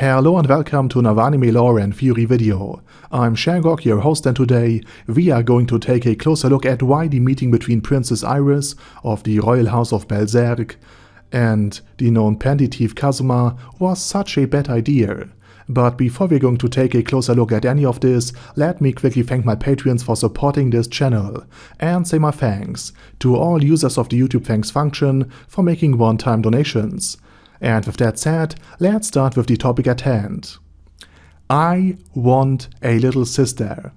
Hello and welcome to another anime lore and theory video. I'm Shangok, your host, and today we are going to take a closer look at why the meeting between Princess Iris of the Royal House of Berserk and the known panty thief Kazuma was such a bad idea. But before we're going to take a closer look at any of this, let me quickly thank my Patreons for supporting this channel, and say my thanks to all users of the YouTube thanks function for making one-time donations. And with that said, let's start with the topic at hand. I want a little sister.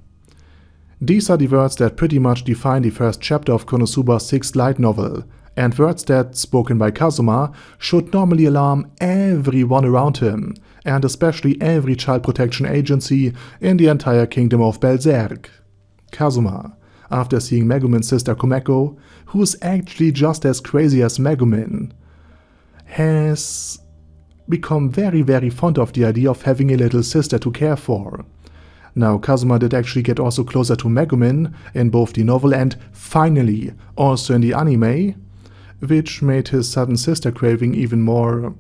These are the words that pretty much define the first chapter of Konosuba's 6th light novel, and words that, spoken by Kazuma, should normally alarm everyone around him, and especially every child protection agency in the entire kingdom of Berserk. Kazuma, after seeing Megumin's sister Komeko, who's actually just as crazy as Megumin, has become very fond of the idea of having a little sister to care for. Now, Kazuma did actually get also closer to Megumin in both the novel and, finally, also in the anime, which made his sudden sister craving even more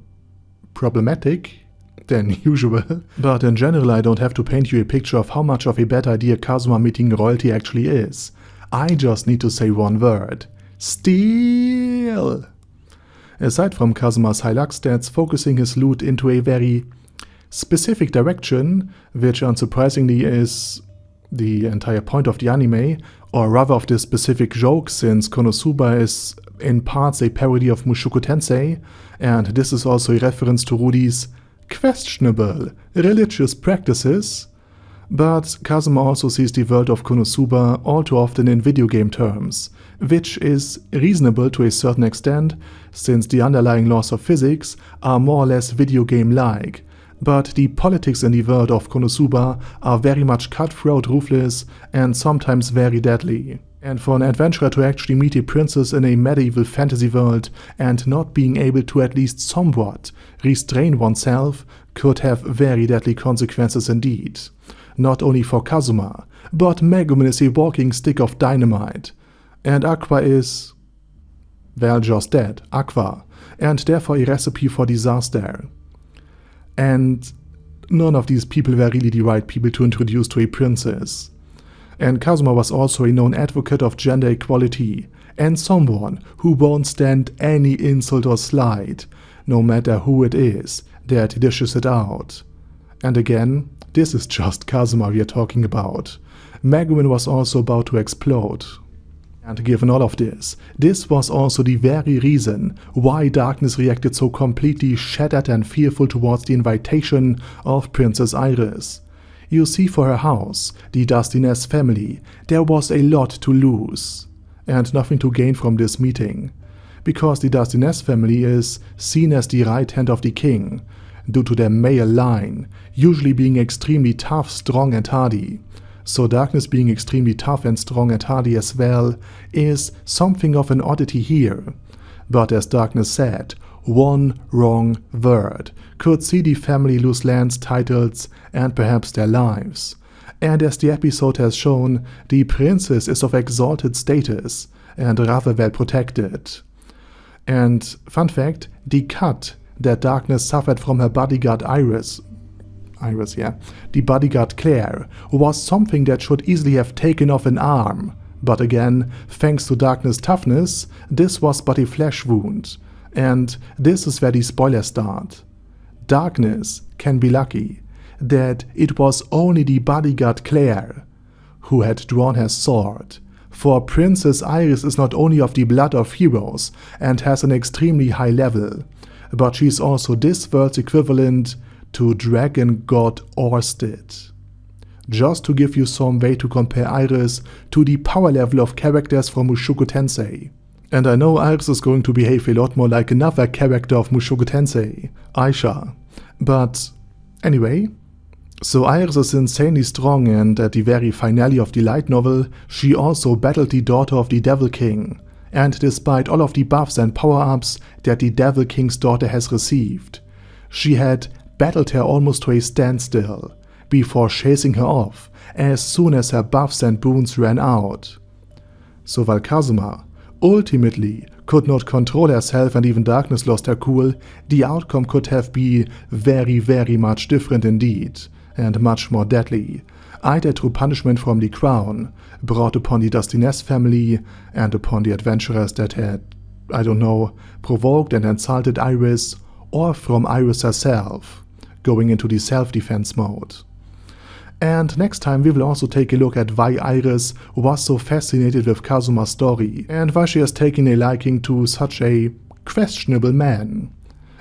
problematic than usual. But in general, I don't have to paint you a picture of how much of a bad idea Kazuma meeting royalty actually is. I just need to say one word: steal! Aside from Kazuma's high luck stats focusing his loot into a very specific direction, which unsurprisingly is the entire point of the anime, or rather of this specific joke, since Konosuba is in parts a parody of Mushoku Tensei, and this is also a reference to Rudy's questionable religious practices. But Kazuma also sees the world of Konosuba all too often in video game terms, which is reasonable to a certain extent, since the underlying laws of physics are more or less video game-like, but the politics in the world of Konosuba are very much cutthroat, ruthless, and sometimes very deadly. And for an adventurer to actually meet a princess in a medieval fantasy world and not being able to at least somewhat restrain oneself could have very deadly consequences indeed. Not only for Kazuma, but Megumin is a walking stick of dynamite. And Aqua is, well, just that, Aqua, and therefore a recipe for disaster. And none of these people were really the right people to introduce to a princess. And Kazuma was also a known advocate of gender equality, and someone who won't stand any insult or slight, no matter who it is that dishes it out. And again, this is just Kazuma we are talking about. Megumin was also about to explode. And given all of this, this was also the very reason why Darkness reacted so completely shattered and fearful towards the invitation of Princess Iris. You see, for her house, the dustiness family, there was a lot to lose, and nothing to gain from this meeting, because the dustiness family is seen as the right hand of the king, due to their male line, usually being extremely tough, strong and hardy. So Darkness being extremely tough and strong and hardy as well is something of an oddity here. But as Darkness said, one wrong word could see the family lose lands, titles, and perhaps their lives. And as the episode has shown, the princess is of exalted status and rather well protected. And fun fact, the cut that Darkness suffered from her bodyguard the bodyguard Claire, was something that should easily have taken off an arm. But again, thanks to Darkness' toughness, this was but a flesh wound. And this is where the spoilers start. Darkness can be lucky that it was only the bodyguard Claire who had drawn her sword. For Princess Iris is not only of the blood of heroes and has an extremely high level, but she is also this world's equivalent to Dragon God Orsted. Just to give you some way to compare Iris to the power level of characters from Mushoku Tensei. And I know Iris is going to behave a lot more like another character of Mushoku Tensei, Aisha. But anyway, so Iris is insanely strong, and at the very finale of the light novel, she also battled the daughter of the Devil King. And despite all of the buffs and power-ups that the Devil King's daughter has received, she had battled her almost to a standstill, before chasing her off as soon as her buffs and boons ran out. So while Kazuma ultimately could not control herself and even darkness lost her cool, the outcome could have been very much different indeed, and much more deadly. Either through punishment from the crown, brought upon the dustiness family and upon the adventurers that had, I don't know, provoked and insulted Iris, or from Iris herself, going into the self-defense mode. And next time we will also take a look at why Iris was so fascinated with Kazuma's story, and why she has taken a liking to such a questionable man.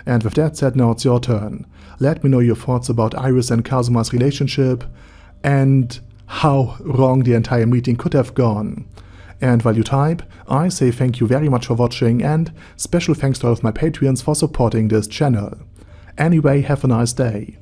And with that said, now it's your turn. Let me know your thoughts about Iris and Kazuma's relationship, and how wrong the entire meeting could have gone. And while you type, I say thank you very much for watching, and special thanks to all of my Patreons for supporting this channel. Anyway, have a nice day.